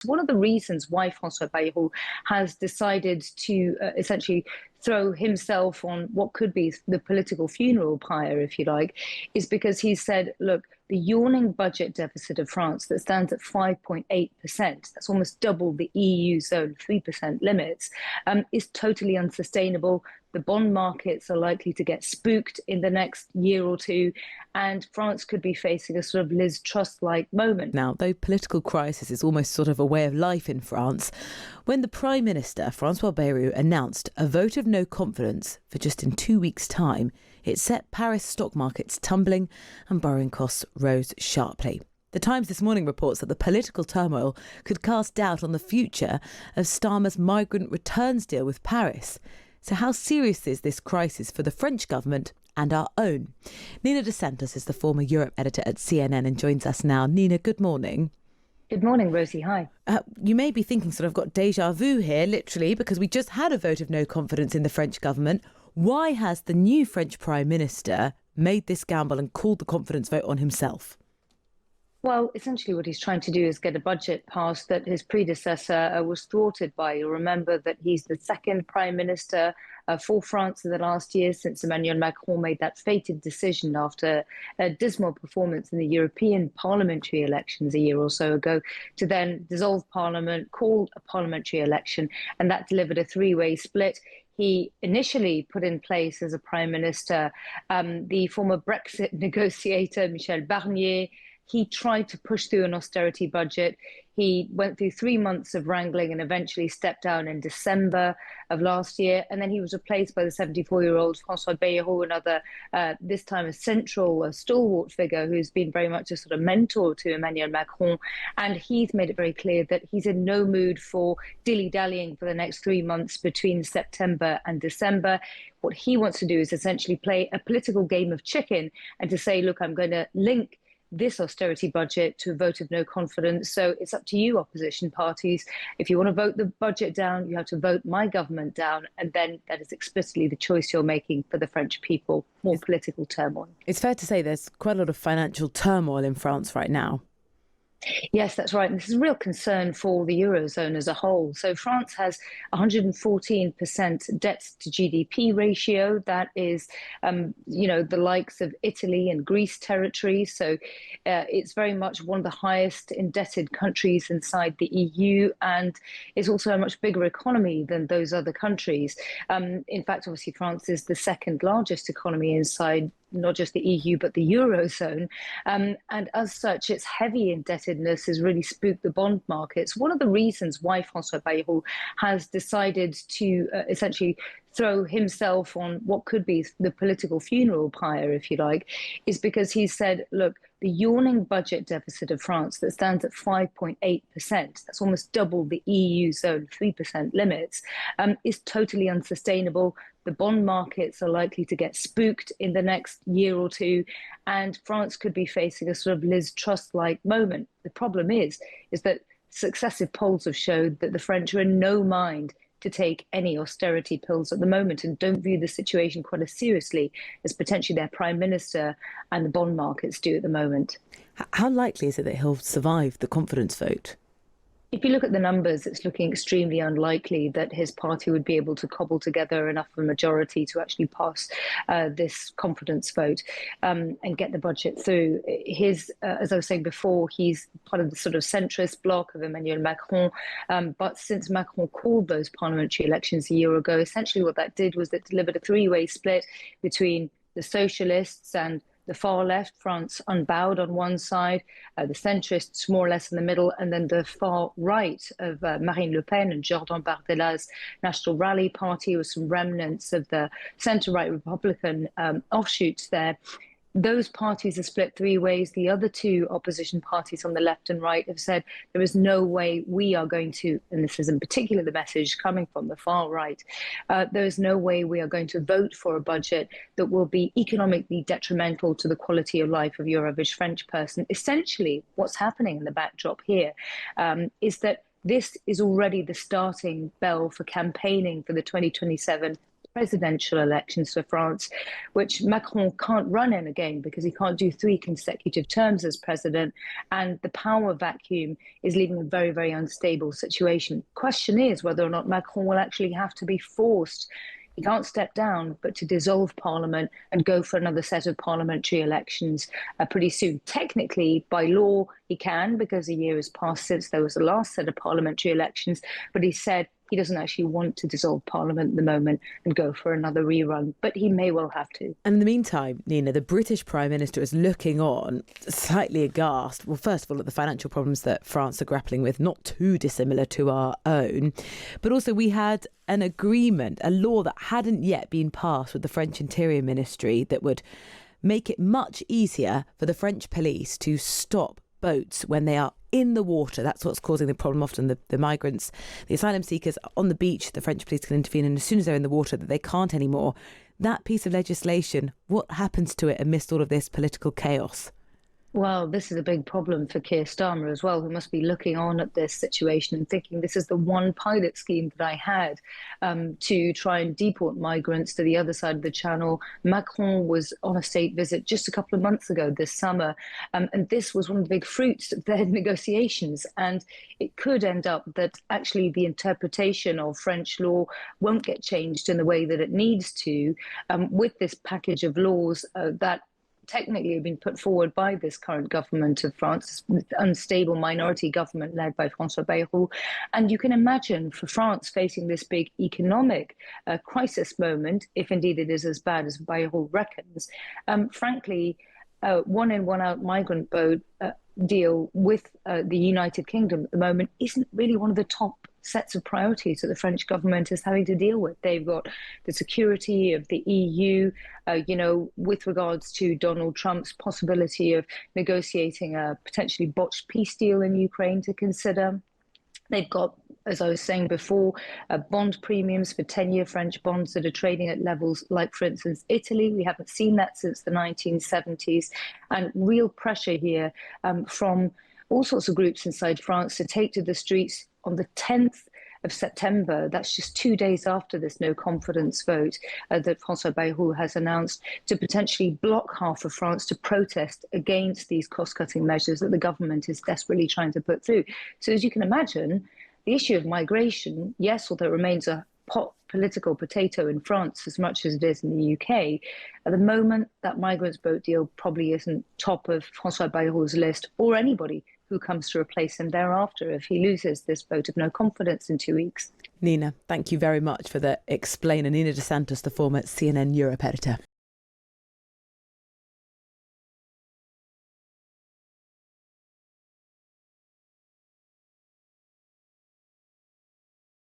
One of the reasons why François Bayrou has decided to essentially throw himself on what could be the political funeral pyre, if you like, is because he said, look, the yawning budget deficit of France that stands at 5.8%, that's almost double the Eurozone 3% limits, is totally unsustainable. The bond markets are likely to get spooked in the next year or two, and France could be facing a sort of Liz Truss-like moment. Now, though political crisis is almost sort of a way of life in France, when the Prime Minister, François Bayrou, announced a vote of no confidence for just in 2 weeks' time, it set Paris stock markets tumbling and borrowing costs rose sharply. The Times this morning reports that the political turmoil could cast doubt on the future of Starmer's migrant returns deal with Paris. So how serious is this crisis for the French government and our own? Nina Dos Santos is the former Europe editor at CNN and joins us now. Nina, good morning. Good morning, Rosie. Hi. You may be thinking I've got deja vu here, literally, because we just had a vote of no confidence in the French government. Why has the new French Prime Minister made this gamble and called the confidence vote on himself? Well, essentially what he's trying to do is get a budget passed that his predecessor was thwarted by. You'll remember that he's the second prime minister for France in the last year since Emmanuel Macron made that fated decision after a dismal performance in the European parliamentary elections a year or so ago to then dissolve parliament, call a parliamentary election, and that delivered a three-way split. He initially put in place as a prime minister the former Brexit negotiator, Michel Barnier. He tried to push through an austerity budget. He went through 3 months of wrangling and eventually stepped down in December of last year. And then he was replaced by the 74-year-old François Bayrou, another, this time a stalwart figure who's been very much a sort of mentor to Emmanuel Macron. And he's made it very clear that he's in no mood for dilly-dallying for the next 3 months between September and December. What he wants to do is essentially play a political game of chicken and to say, look, I'm going to link this austerity budget to a vote of no confidence. So it's up to you, opposition parties. If you want to vote the budget down, you have to vote my government down. And then that is explicitly the choice you're making for the French people. More political turmoil. It's fair to say there's quite a lot of financial turmoil in France right now. Yes, that's right. And this is a real concern for the Eurozone as a whole. So France has 114% debt to GDP ratio. That is, the likes of Italy and Greece territory. So it's very much one of the highest indebted countries inside the EU. And it's also a much bigger economy than those other countries. In fact, obviously, France is the second largest economy inside not just the EU, but the Eurozone. And as such, its heavy indebtedness has really spooked the bond markets. One of the reasons why François Bayrou has decided to essentially throw himself on what could be the political funeral pyre, if you like, is because he said, look, the yawning budget deficit of France that stands at 5.8%, that's almost double the Eurozone 3% limits, is totally unsustainable. The bond markets are likely to get spooked in the next year or two, and France could be facing a sort of Liz Truss-like moment. The problem is that successive polls have showed that the French are in no mind to take any austerity pills at the moment and don't view the situation quite as seriously as potentially their prime minister and the bond markets do at the moment. How likely is it that he'll survive the confidence vote? If you look at the numbers, it's looking extremely unlikely that his party would be able to cobble together enough of a majority to actually pass this confidence vote and get the budget through. As I was saying before, he's part of the sort of centrist bloc of Emmanuel Macron. But since Macron called those parliamentary elections a year ago, essentially what that did was it delivered a three-way split between the socialists and the far left, France Unbowed on one side, the centrists more or less in the middle, and then the far right of Marine Le Pen and Jordan Bardella's National Rally Party with some remnants of the centre-right Republican offshoots there. Those parties are split three ways. The other two opposition parties on the left and right have said there is no way we are going to, and this is in particular the message coming from the far right, there is no way we are going to vote for a budget that will be economically detrimental to the quality of life of your average French person. Essentially, what's happening in the backdrop here is that this is already the starting bell for campaigning for the 2027 presidential elections for France, which Macron can't run in again because he can't do 3 consecutive terms as president. And the power vacuum is leaving a very, very unstable situation. Question is whether or not Macron will actually have to be forced. He can't step down, but to dissolve parliament and go for another set of parliamentary elections pretty soon. Technically, by law, he can, because a year has passed since there was the last set of parliamentary elections. But he said he doesn't actually want to dissolve parliament at the moment and go for another rerun, but he may well have to. And in the meantime, Nina, the British Prime Minister is looking on, slightly aghast. Well, first of all, at the financial problems that France are grappling with, not too dissimilar to our own. But also we had an agreement, a law that hadn't yet been passed with the French Interior Ministry that would make it much easier for the French police to stop boats when they are in the water. That's what's causing the problem often. The migrants, the asylum seekers on the beach, the French police can intervene, and as soon as they're in the water, that they can't anymore. That piece of legislation, what happens to it amidst all of this political chaos? Well, this is a big problem for Keir Starmer as well, who must be looking on at this situation and thinking this is the one pilot scheme that I had to try and deport migrants to the other side of the Channel. Macron was on a state visit just a couple of months ago this summer, and this was one of the big fruits of their negotiations. And it could end up that actually the interpretation of French law won't get changed in the way that it needs to with this package of laws that technically have been put forward by this current government of France, this unstable minority government led by François Bayrou. And you can imagine for France facing this big economic crisis moment, if indeed it is as bad as Bayrou reckons, frankly, one in, one out migrant boat deal with the United Kingdom at the moment isn't really one of the top sets of priorities that the French government is having to deal with. They've got the security of the EU, with regards to Donald Trump's possibility of negotiating a potentially botched peace deal in Ukraine to consider. They've got, as I was saying before, bond premiums for 10-year French bonds that are trading at levels like, for instance, Italy. We haven't seen that since the 1970s. And real pressure here from all sorts of groups inside France to take to the streets on the 10th of September. That's just 2 days after this no confidence vote that François Bayrou has announced, to potentially block half of France to protest against these cost-cutting measures that the government is desperately trying to put through. So as you can imagine, the issue of migration, yes, although it remains a hot political potato in France as much as it is in the UK, at the moment that migrants boat deal probably isn't top of François Bayrou's list, or anybody who comes to replace him thereafter if he loses this vote of no confidence in 2 weeks. Nina, thank you very much for the explainer. Nina Dos Santos, the former CNN Europe editor.